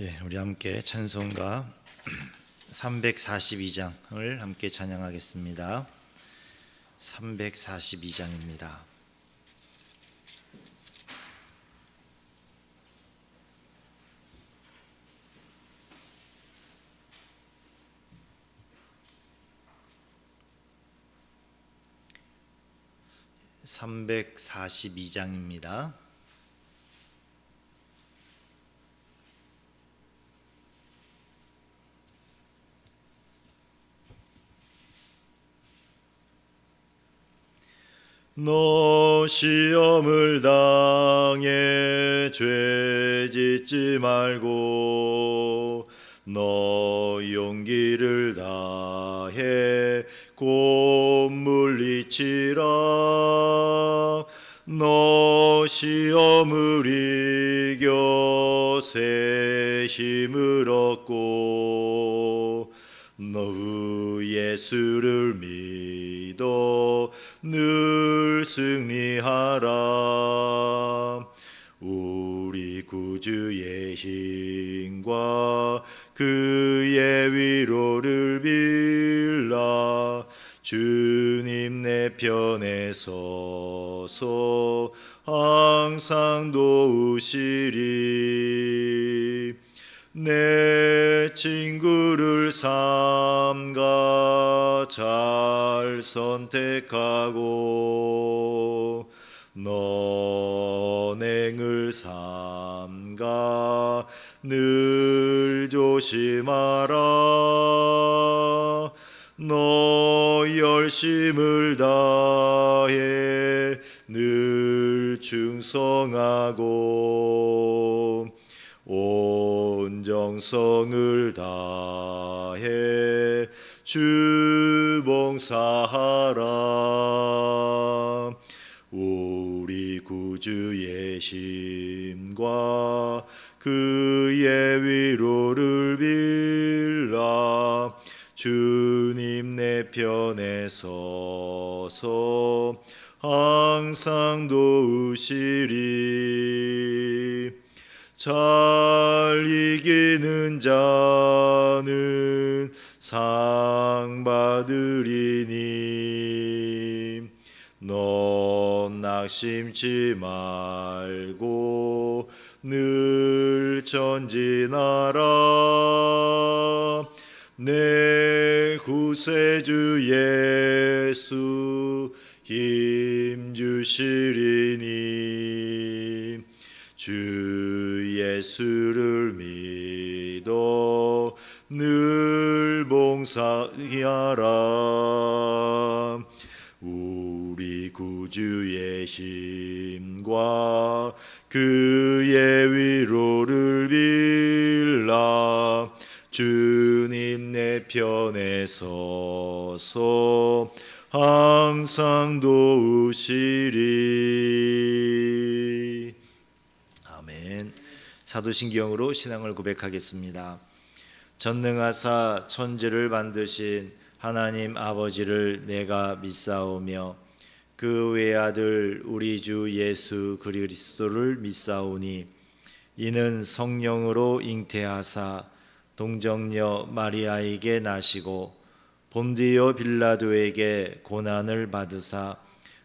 우리 함께 찬송가 342장을 함께 찬양하겠습니다. 342장입니다. (342장입니다) 너 시험을 당해 죄 짓지 말고 너 용기를 다해 곧 물리치라. 너 시험을 이겨 새 힘을 얻고 너 예수를 믿어 늘 승리하라. 우리 구주의 힘과 그의 위로를 빌라. 주님 내 편에 서서 항상 도우시리. 내 친구를 삼가 잘 선택하고 너행을 삼가 늘 조심하라. 너 열심을 다해 늘 충성하고 온 정성을 다해 주 봉사하라. 우리 구주의 힘과 그의 위로를 빌라. 주님 내 편에 서서 항상 도우시리. 잘 이기는 자는 상 받으리니. 넌 낙심치 말고 늘 전진하라. 내 구세주 예수 힘 주시리니. 주 예수를 믿어 늘 봉사하라. 우리 구주의 힘과 그의 위로를 빌라. 주님 내 편에 서서 항상 도우시리. 아멘. 사도신경으로 신앙을 고백하겠습니다. 전능하사 천지를 만드신 하나님 아버지를 내가 믿사오며 그 외아들 우리 주 예수 그리스도를 믿사오니 이는 성령으로 잉태하사 동정녀 마리아에게 나시고 본디오 빌라도에게 고난을 받으사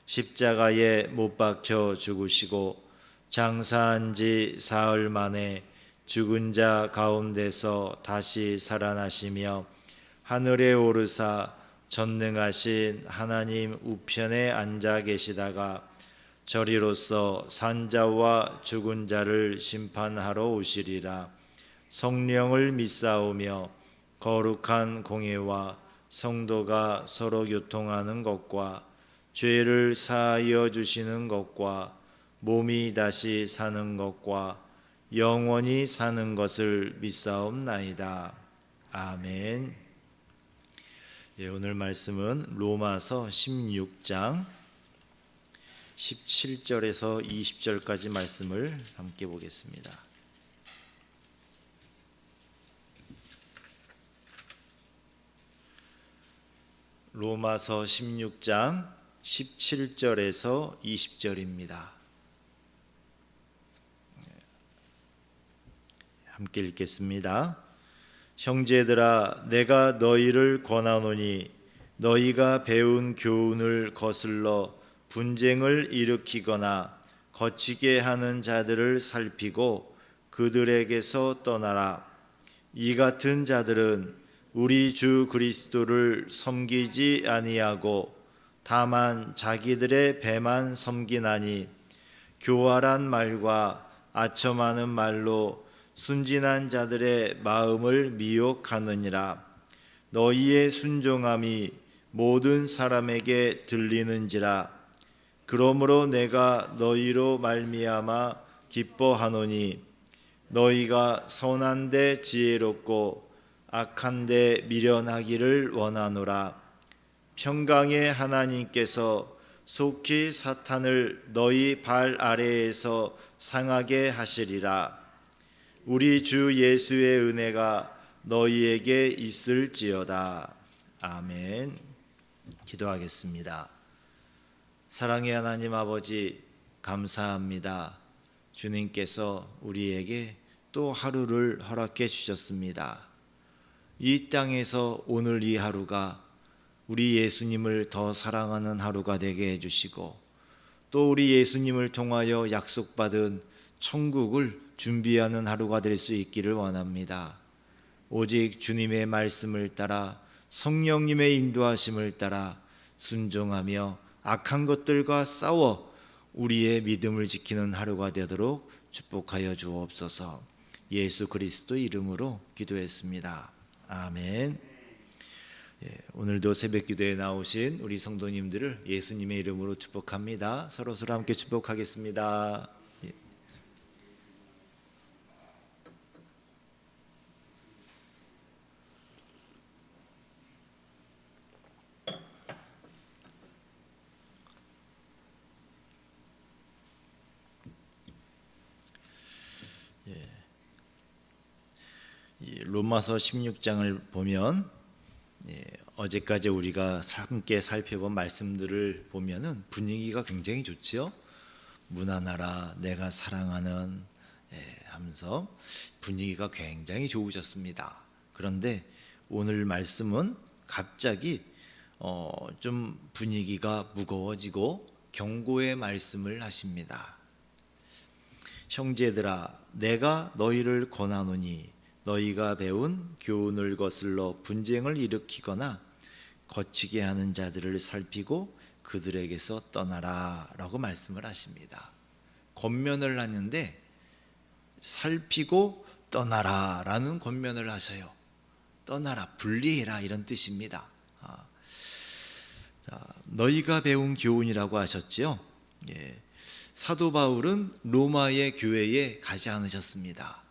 십자가에 못 박혀 죽으시고 장사한 지 사흘 만에 죽은 자 가운데서 다시 살아나시며 하늘에 오르사 전능하신 하나님 우편에 앉아 계시다가 저리로서 산자와 죽은 자를 심판하러 오시리라. 성령을 믿사오며 거룩한 공예와 성도가 서로 교통하는 것과 죄를 사하여 주시는 것과 몸이 다시 사는 것과 영원히 사는 것을 믿사옵나이다. 아멘. 오늘 말씀은 로마서 16장 17절에서 20절까지 말씀을 함께 보겠습니다. 로마서 16장 17절에서 20절입니다. 함께 읽겠습니다. 형제들아, 내가 너희를 권하노니 너희가 배운 교훈을 거슬러 분쟁을 일으키거나 거치게 하는 자들을 살피고 그들에게서 떠나라. 이 같은 자들은 우리 주 그리스도를 섬기지 아니하고 다만 자기들의 배만 섬기나니 교활한 말과 아첨하는 말로 순진한 자들의 마음을 미혹하느니라. 너희의 순종함이 모든 사람에게 들리는지라. 그러므로 내가 너희로 말미암아 기뻐하노니 너희가 선한데 지혜롭고 악한데 미련하기를 원하노라. 평강의 하나님께서 속히 사탄을 너희 발 아래에서 상하게 하시리라. 우리 주 예수의 은혜가 너희에게 있을지어다. 아멘. 기도하겠습니다. 사랑의 하나님 아버지, 감사합니다. 주님께서 우리에게 또 하루를 허락해 주셨습니다. 이 땅에서 오늘 이 하루가 우리 예수님을 더 사랑하는 하루가 되게 해주시고 또 우리 예수님을 통하여 약속받은 천국을 준비하는 하루가 될 수 있기를 원합니다. 오직 주님의 말씀을 따라 성령님의 인도하심을 따라 순종하며 악한 것들과 싸워 우리의 믿음을 지키는 하루가 되도록 축복하여 주옵소서. 예수 그리스도 이름으로 기도했습니다. 아멘. 오늘도 새벽 기도에 나오신 우리 성도님들을 예수님의 이름으로 축복합니다. 서로 함께 축복하겠습니다. 로마서 16장을 보면 어제까지 우리가 함께 살펴본 말씀들을 보면은 분위기가 굉장히 좋지요. 무난하라 내가 사랑하는 하면서 분위기가 굉장히 좋으셨습니다. 그런데 오늘 말씀은 갑자기 좀 분위기가 무거워지고 경고의 말씀을 하십니다. 형제들아, 내가 너희를 권하노니 너희가 배운 교훈을 거슬러 분쟁을 일으키거나 거치게 하는 자들을 살피고 그들에게서 떠나라 라고 말씀을 하십니다. 권면을 하는데 살피고 떠나라 라는 권면을 하셔요. 떠나라, 분리해라 이런 뜻입니다. 너희가 배운 교훈이라고 하셨지요. 사도 바울은 로마의 교회에 가지 않으셨습니다.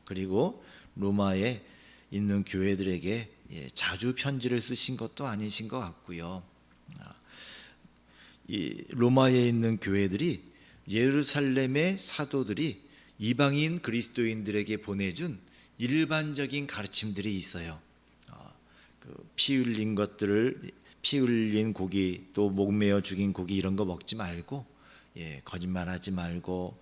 그리고 로마에 있는 교회들에게 자주 편지를 쓰신 것도 아니신 것 같고요. 이 로마에 있는 교회들이 예루살렘의 사도들이 이방인 그리스도인들에게 보내준 일반적인 가르침들이 있어요. 피 흘린 것들을, 피 흘린 고기, 또 목매어 죽인 고기 이런 거 먹지 말고, 거짓말하지 말고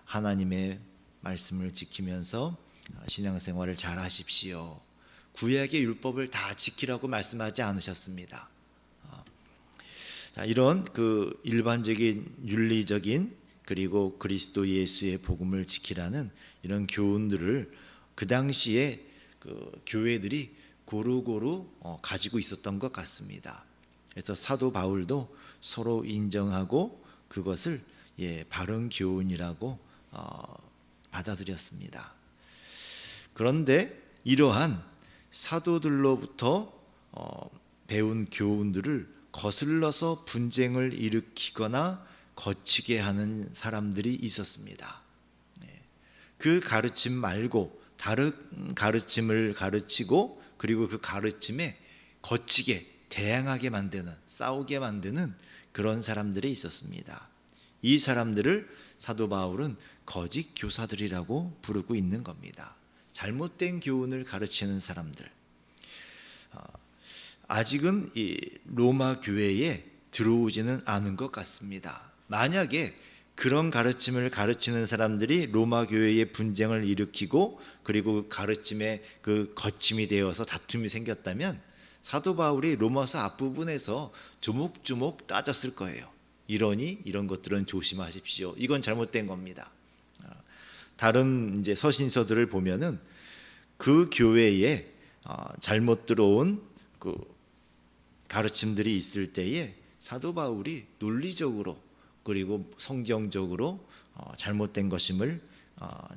하나님의 말씀을 지키면서 신앙생활을 잘 하십시오. 구약의 율법을 다 지키라고 말씀하지 않으셨습니다. 이런 그 일반적인 윤리적인 그리고 그리스도 예수의 복음을 지키라는 이런 교훈들을 그 당시에 그 교회들이 고루고루 가지고 있었던 것 같습니다. 그래서 사도 바울도 서로 인정하고 그것을 바른 교훈이라고 받아들였습니다. 그런데 이러한 사도들로부터 배운 교훈들을 거슬러서 분쟁을 일으키거나 거치게 하는 사람들이 있었습니다. 그 가르침 말고 다른 가르침을 가르치고 그리고 그 가르침에 거치게, 대항하게 만드는, 싸우게 만드는 그런 사람들이 있었습니다. 이 사람들을 사도 바울은 거짓 교사들이라고 부르고 있는 겁니다. 잘못된 교훈을 가르치는 사람들. 아직은 이 로마 교회에 들어오지는 않은 것 같습니다. 만약에 그런 가르침을 가르치는 사람들이 로마 교회의 분쟁을 일으키고 그리고 가르침의 그 거침이 되어서 다툼이 생겼다면 사도 바울이 로마서 앞부분에서 조목조목 따졌을 거예요. 이러니 이런 것들은 조심하십시오. 이건 잘못된 겁니다. 다른 이제 서신서들을 보면은 그 교회에 잘못 들어온 그 가르침들이 있을 때에 사도 바울이 논리적으로 그리고 성경적으로 잘못된 것임을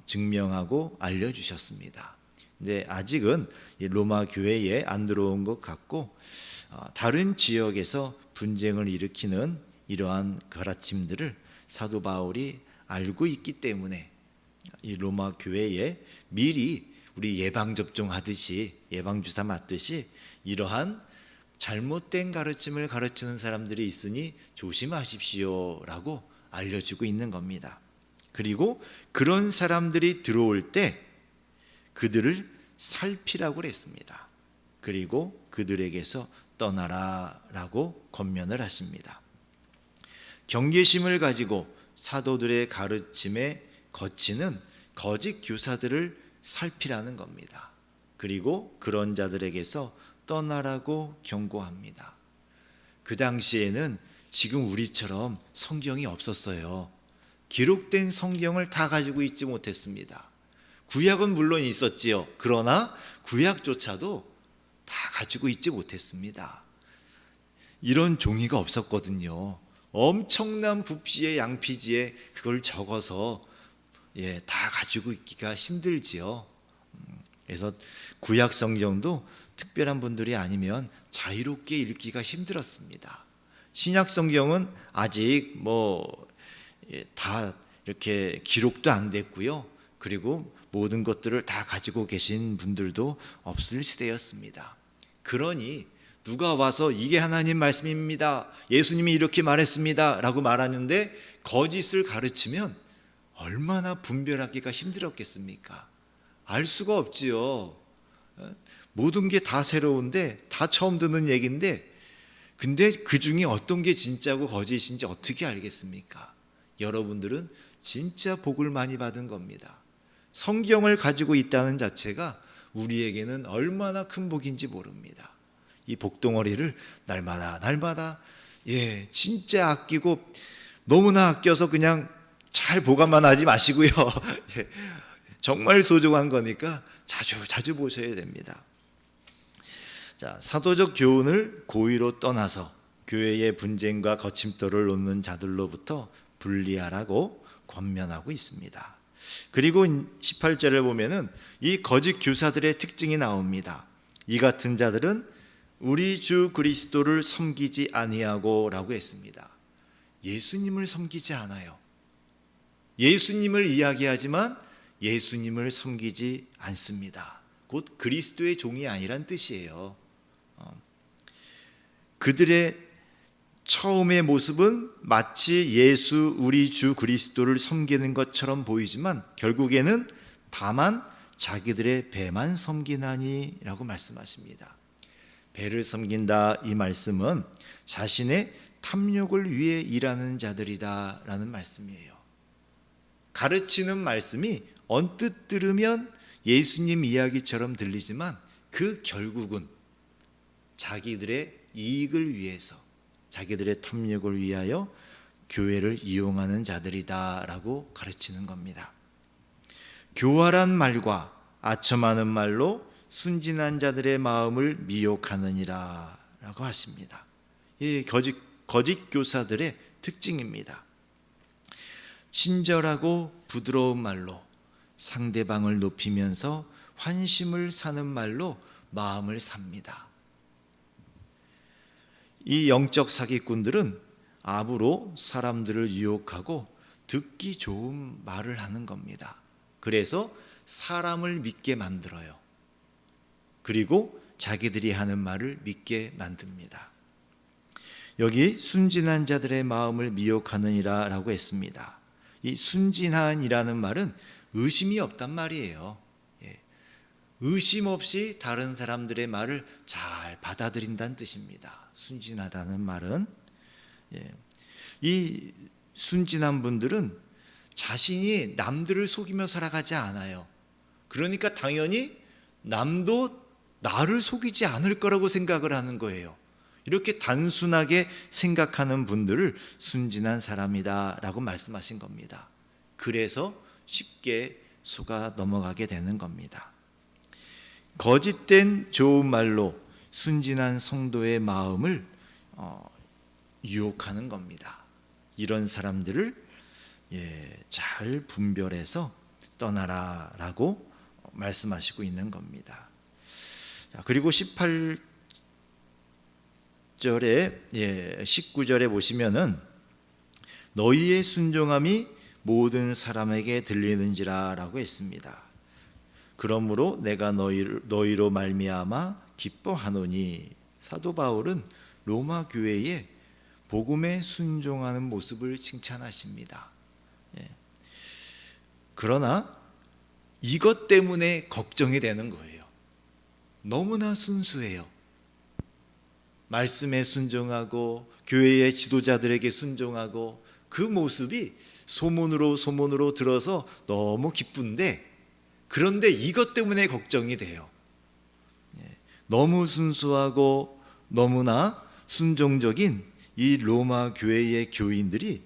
증명하고 알려주셨습니다. 근데 아직은 이 로마 교회에 안 들어온 것 같고 다른 지역에서 분쟁을 일으키는 이러한 가르침들을 사도 바울이 알고 있기 때문에 이 로마 교회에 미리 우리 예방접종 하듯이 예방주사 맞듯이 이러한 잘못된 가르침을 가르치는 사람들이 있으니 조심하십시오라고 알려주고 있는 겁니다. 그리고 그런 사람들이 들어올 때 그들을 살피라고 그랬습니다. 그리고 그들에게서 떠나라라고 권면을 하십니다. 경계심을 가지고 사도들의 가르침에 거치는 거짓 교사들을 살피라는 겁니다. 그리고 그런 자들에게서 떠나라고 경고합니다. 그 당시에는 지금 우리처럼 성경이 없었어요. 기록된 성경을 다 가지고 있지 못했습니다. 구약은 물론 있었지요. 그러나 구약조차도 다 가지고 있지 못했습니다. 이런 종이가 없었거든요. 엄청난 붓시에 양피지에 그걸 적어서 다 가지고 있기가 힘들지요. 그래서 구약 성경도 특별한 분들이 아니면 자유롭게 읽기가 힘들었습니다. 신약 성경은 아직 다 이렇게 기록도 안 됐고요. 그리고 모든 것들을 다 가지고 계신 분들도 없을 시대였습니다. 그러니 누가 와서 이게 하나님 말씀입니다. 예수님이 이렇게 말했습니다. 라고 말하는데 거짓을 가르치면 얼마나 분별하기가 힘들었겠습니까? 알 수가 없지요. 모든 게 다 새로운데 다 처음 듣는 얘기인데 근데 그 중에 어떤 게 진짜고 거짓인지 어떻게 알겠습니까? 여러분들은 진짜 복을 많이 받은 겁니다. 성경을 가지고 있다는 자체가 우리에게는 얼마나 큰 복인지 모릅니다. 이 복덩어리를 날마다 진짜 아끼고 너무나 아껴서 그냥 잘 보관만 하지 마시고요. 정말 소중한 거니까 자주 보셔야 됩니다. 자, 사도적 교훈을 고의로 떠나서 교회의 분쟁과 거침돌을 놓는 자들로부터 분리하라고 권면하고 있습니다. 그리고 18절을 보면은 이 거짓 교사들의 특징이 나옵니다. 이 같은 자들은 우리 주 그리스도를 섬기지 아니하고 라고 했습니다. 예수님을 섬기지 않아요. 예수님을 이야기하지만 예수님을 섬기지 않습니다. 곧 그리스도의 종이 아니란 뜻이에요. 그들의 처음의 모습은 마치 예수 우리 주 그리스도를 섬기는 것처럼 보이지만 결국에는 다만 자기들의 배만 섬기나니 라고 말씀하십니다. 배를 섬긴다 이 말씀은 자신의 탐욕을 위해 일하는 자들이다 라는 말씀이에요. 가르치는 말씀이 언뜻 들으면 예수님 이야기처럼 들리지만 그 결국은 자기들의 이익을 위해서 자기들의 탐욕을 위하여 교회를 이용하는 자들이다라고 가르치는 겁니다. 교활한 말과 아첨하는 말로 순진한 자들의 마음을 미혹하느니라 라고 하십니다. 이 거짓 교사들의 특징입니다. 친절하고 부드러운 말로 상대방을 높이면서 환심을 사는 말로 마음을 삽니다. 이 영적 사기꾼들은 압으로 사람들을 유혹하고 듣기 좋은 말을 하는 겁니다. 그래서 사람을 믿게 만들어요. 그리고 자기들이 하는 말을 믿게 만듭니다. 여기 순진한 자들의 마음을 미혹하느니라 라고 했습니다. 이 순진한이라는 말은 의심이 없단 말이에요. 의심 없이 다른 사람들의 말을 잘 받아들인다는 뜻입니다. 순진하다는 말은 이 순진한 분들은 자신이 남들을 속이며 살아가지 않아요. 그러니까 당연히 남도 나를 속이지 않을 거라고 생각을 하는 거예요. 이렇게 단순하게 생각하는 분들을 순진한 사람이다 라고 말씀하신 겁니다. 그래서 쉽게 속아 넘어가게 되는 겁니다. 거짓된 좋은 말로 순진한 성도의 마음을 유혹하는 겁니다. 이런 사람들을 잘 분별해서 떠나라 라고 말씀하시고 있는 겁니다. 그리고 18절에 19절에 보시면은 너희의 순종함이 모든 사람에게 들리는지라 라고 했습니다. 그러므로 내가 너희로 말미암아 기뻐하노니. 사도 바울은 로마 교회에 복음에 순종하는 모습을 칭찬하십니다. 그러나 이것 때문에 걱정이 되는 거예요. 너무나 순수해요. 말씀에 순종하고 교회의 지도자들에게 순종하고 그 모습이 소문으로 들어서 너무 기쁜데, 그런데 이것 때문에 걱정이 돼요. 너무 순수하고 너무나 순종적인 이 로마 교회의 교인들이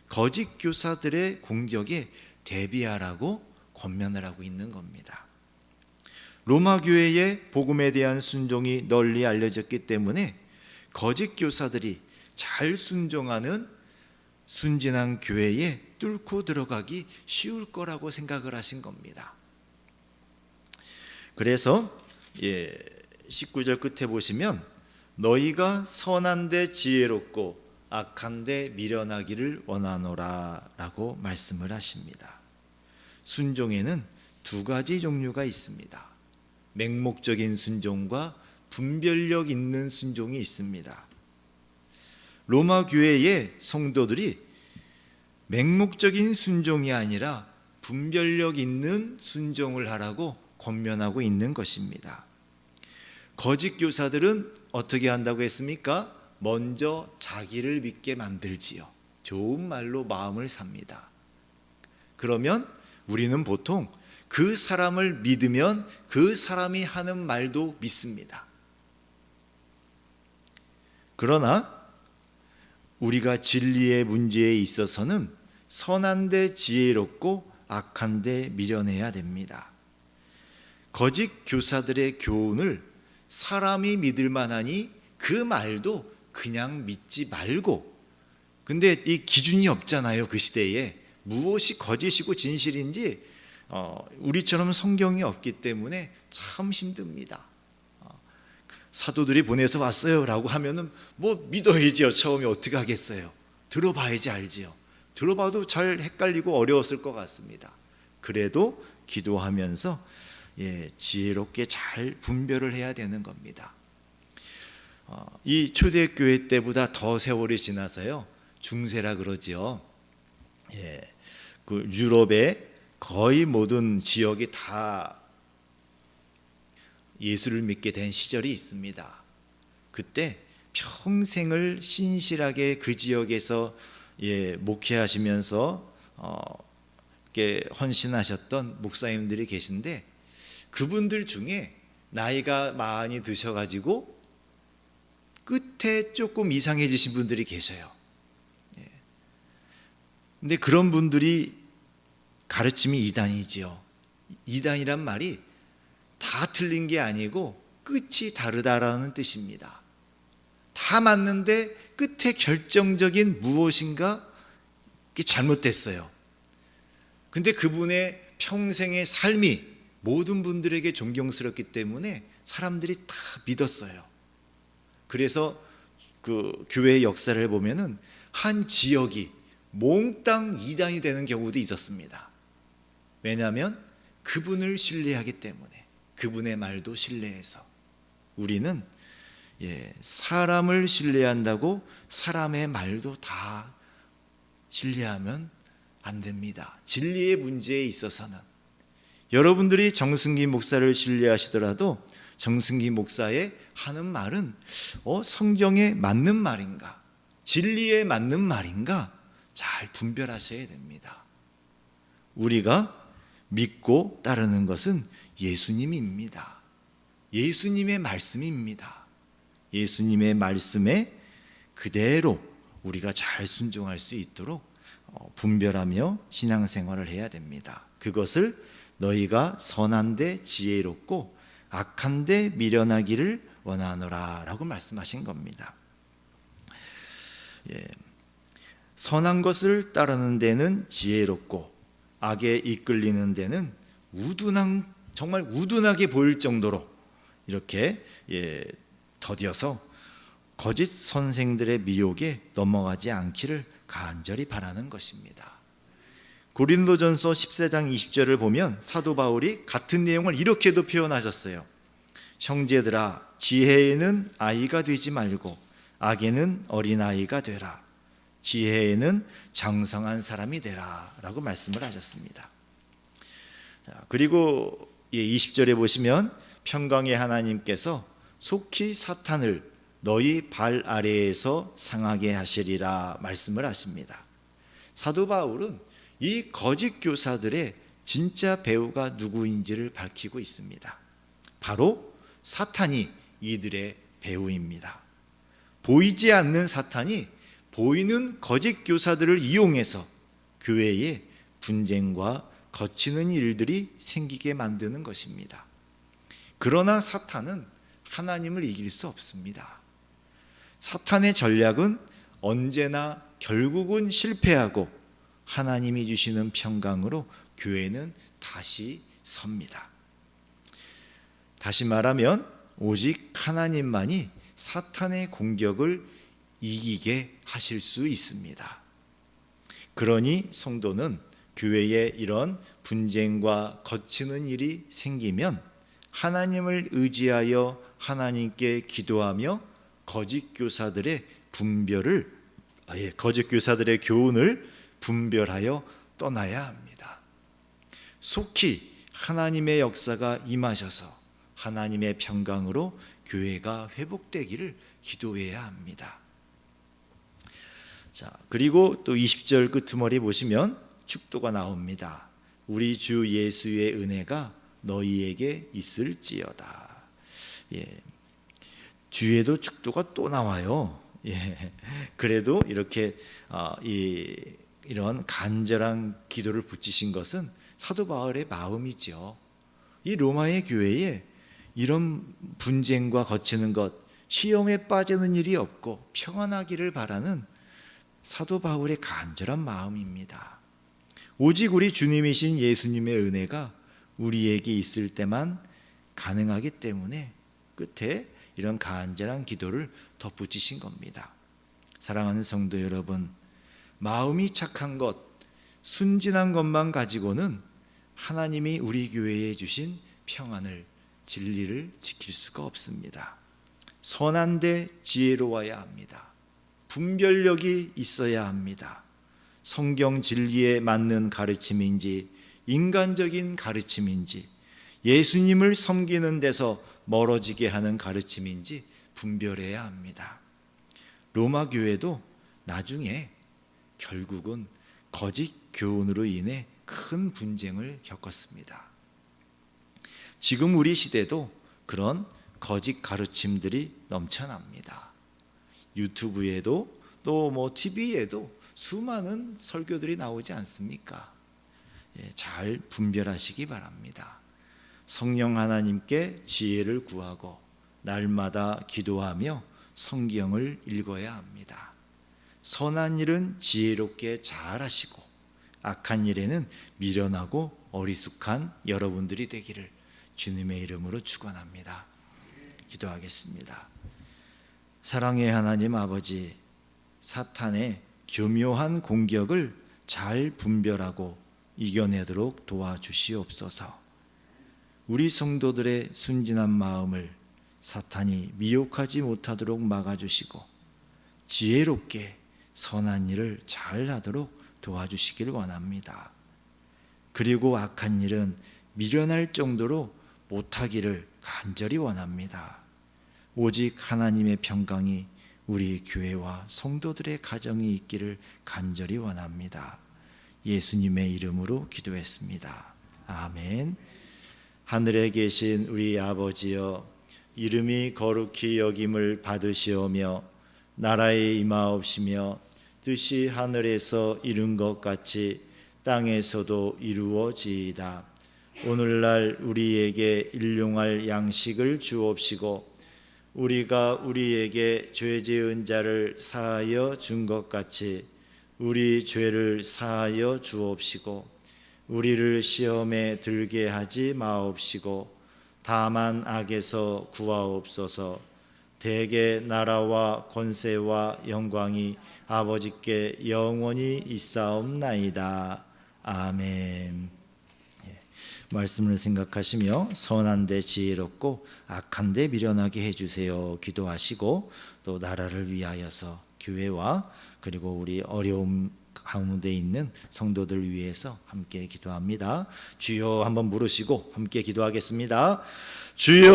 거짓 교사들의 공격에 대비하라고 권면을 하고 있는 겁니다. 로마 교회의 복음에 대한 순종이 널리 알려졌기 때문에 거짓 교사들이 잘 순종하는 순진한 교회에 뚫고 들어가기 쉬울 거라고 생각을 하신 겁니다. 그래서 19절 끝에 보시면 너희가 선한데 지혜롭고 악한데 미련하기를 원하노라 라고 말씀을 하십니다. 순종에는 두 가지 종류가 있습니다. 맹목적인 순종과 분별력 있는 순종이 있습니다. 로마 교회의 성도들이 맹목적인 순종이 아니라 분별력 있는 순종을 하라고 권면하고 있는 것입니다. 거짓 교사들은 어떻게 한다고 했습니까? 먼저 자기를 믿게 만들지요. 좋은 말로 마음을 삽니다. 그러면 우리는 보통 그 사람을 믿으면 그 사람이 하는 말도 믿습니다. 그러나 우리가 진리의 문제에 있어서는 선한데 지혜롭고 악한데 미련해야 됩니다. 거짓 교사들의 교훈을 사람이 믿을 만하니 그 말도 그냥 믿지 말고, 근데 이 기준이 없잖아요. 그 시대에 무엇이 거짓이고 진실인지 우리처럼 성경이 없기 때문에 참 힘듭니다. 사도들이 보내서 왔어요 라고 하면은 뭐 믿어야지요. 처음에 어떻게 하겠어요. 들어봐야지 알지요. 들어봐도 잘 헷갈리고 어려웠을 것 같습니다. 그래도 기도하면서 지혜롭게 잘 분별을 해야 되는 겁니다. 이 초대교회 때보다 더 세월이 지나서요, 중세라 그러지요. 그 유럽의 거의 모든 지역이 다 예수를 믿게 된 시절이 있습니다. 그때 평생을 신실하게 그 지역에서 목회하시면서 헌신하셨던 목사님들이 계신데, 그분들 중에 나이가 많이 드셔가지고 끝에 조금 이상해지신 분들이 계셔요. 근데 그런 분들이 가르침이 이단이지요. 이단이란 말이 다 틀린 게 아니고 끝이 다르다라는 뜻입니다. 다 맞는데 끝에 결정적인 무엇인가 잘못됐어요. 근데 그분의 평생의 삶이 모든 분들에게 존경스럽기 때문에 사람들이 다 믿었어요. 그래서 그 교회의 역사를 보면은 한 지역이 몽땅 이단이 되는 경우도 있었습니다. 왜냐하면 그분을 신뢰하기 때문에, 그분의 말도 신뢰해서. 우리는 사람을 신뢰한다고 사람의 말도 다 신뢰하면 안 됩니다. 진리의 문제에 있어서는. 여러분들이 정승기 목사를 신뢰하시더라도 정승기 목사의 하는 말은 성경에 맞는 말인가, 진리에 맞는 말인가, 잘 분별하셔야 됩니다. 우리가 믿고 따르는 것은 예수님입니다. 예수님의 말씀입니다. 예수님의 말씀에 그대로 우리가 잘 순종할 수 있도록 분별하며 신앙생활을 해야 됩니다. 그것을 너희가 선한데 지혜롭고 악한데 미련하기를 원하노라 라고 말씀하신 겁니다. 선한 것을 따르는 데는 지혜롭고 악에 이끌리는 데는 정말 우둔하게 보일 정도로 이렇게 더뎌서 거짓 선생들의 미혹에 넘어가지 않기를 간절히 바라는 것입니다. 고린도전서 14장 20절을 보면 사도 바울이 같은 내용을 이렇게도 표현하셨어요. 형제들아, 지혜에는 아이가 되지 말고 악에는 어린아이가 되라. 지혜에는 장성한 사람이 되라 라고 말씀을 하셨습니다. 그리고 20절에 보시면 평강의 하나님께서 속히 사탄을 너희 발 아래에서 상하게 하시리라 말씀을 하십니다. 사도 바울은 이 거짓 교사들의 진짜 배우가 누구인지를 밝히고 있습니다. 바로 사탄이 이들의 배우입니다. 보이지 않는 사탄이 보이는 거짓 교사들을 이용해서 교회에 분쟁과 거치는 일들이 생기게 만드는 것입니다. 그러나 사탄은 하나님을 이길 수 없습니다. 사탄의 전략은 언제나 결국은 실패하고 하나님이 주시는 평강으로 교회는 다시 섭니다. 다시 말하면 오직 하나님만이 사탄의 공격을 이기게 하실 수 있습니다. 그러니 성도는 교회에 이런 분쟁과 거치는 일이 생기면 하나님을 의지하여 하나님께 기도하며 거짓 교사들의 교훈을 분별하여 떠나야 합니다. 속히 하나님의 역사가 임하셔서 하나님의 평강으로 교회가 회복되기를 기도해야 합니다. 자, 그리고 또 20절 끄트머리 보시면 축도가 나옵니다. 우리 주 예수의 은혜가 너희에게 있을지어다. 주에도 축도가 또 나와요. 그래도 이렇게 이런 간절한 기도를 붙이신 것은 사도 바울의 마음이죠. 이 로마의 교회에 이런 분쟁과 거치는 것, 시험에 빠지는 일이 없고 평안하기를 바라는 사도 바울의 간절한 마음입니다. 오직 우리 주님이신 예수님의 은혜가 우리에게 있을 때만 가능하기 때문에 끝에 이런 간절한 기도를 덧붙이신 겁니다. 사랑하는 성도 여러분, 마음이 착한 것, 순진한 것만 가지고는 하나님이 우리 교회에 주신 평안을, 진리를 지킬 수가 없습니다. 선한데 지혜로워야 합니다. 분별력이 있어야 합니다. 성경 진리에 맞는 가르침인지 인간적인 가르침인지 예수님을 섬기는 데서 멀어지게 하는 가르침인지 분별해야 합니다. 로마 교회도 나중에 결국은 거짓 교훈으로 인해 큰 분쟁을 겪었습니다. 지금 우리 시대도 그런 거짓 가르침들이 넘쳐납니다. 유튜브에도 또 TV에도 수많은 설교들이 나오지 않습니까? 잘 분별하시기 바랍니다. 성령 하나님께 지혜를 구하고 날마다 기도하며 성경을 읽어야 합니다. 선한 일은 지혜롭게 잘 하시고 악한 일에는 미련하고 어리숙한 여러분들이 되기를 주님의 이름으로 축원합니다. 기도하겠습니다. 사랑의 하나님 아버지, 사탄의 교묘한 공격을 잘 분별하고 이겨내도록 도와주시옵소서. 우리 성도들의 순진한 마음을 사탄이 미혹하지 못하도록 막아주시고 지혜롭게 선한 일을 잘 하도록 도와주시길 원합니다. 그리고 악한 일은 미련할 정도로 못하기를 간절히 원합니다. 오직 하나님의 평강이 우리 교회와 성도들의 가정이 있기를 간절히 원합니다. 예수님의 이름으로 기도했습니다. 아멘. 하늘에 계신 우리 아버지여, 이름이 거룩히 여김을 받으시오며 나라의 임하옵시며 뜻이 하늘에서 이룬 것 같이 땅에서도 이루어지이다. 오늘날 우리에게 일용할 양식을 주옵시고 우리가 우리에게 죄 지은 자를 사하여 준 것 같이 우리 죄를 사하여 주옵시고 우리를 시험에 들게 하지 마옵시고 다만 악에서 구하옵소서. 대개 나라와 권세와 영광이 아버지께 영원히 있사옵나이다. 아멘. 말씀을 생각하시며 선한 데 지혜롭고 악한 데 미련하게 해주세요 기도하시고, 또 나라를 위하여서 교회와 그리고 우리 어려움 가운데 있는 성도들 위해서 함께 기도합니다. 주여 한번 부르시고 함께 기도하겠습니다. 주여,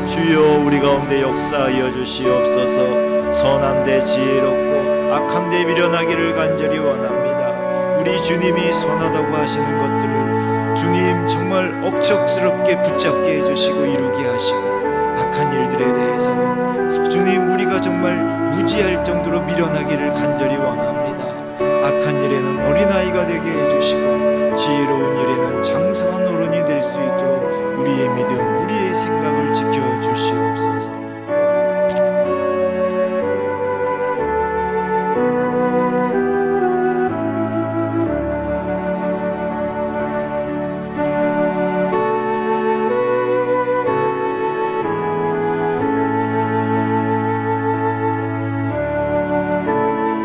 주여 우리 가운데 역사하여 주시옵소서. 선한 데 지혜롭고 악한 데 미련하기를 간절히 원합니다. 우리 주님이 선하다고 하시는 것들을 주님 정말 억척스럽게 붙잡게 해주시고 이루게 하시고, 악한 일들에 대해서는 주님 우리가 정말 무지할 정도로 미련하기를 간절히 원합니다. 악한 일에는 어린아이가 되게 해주시고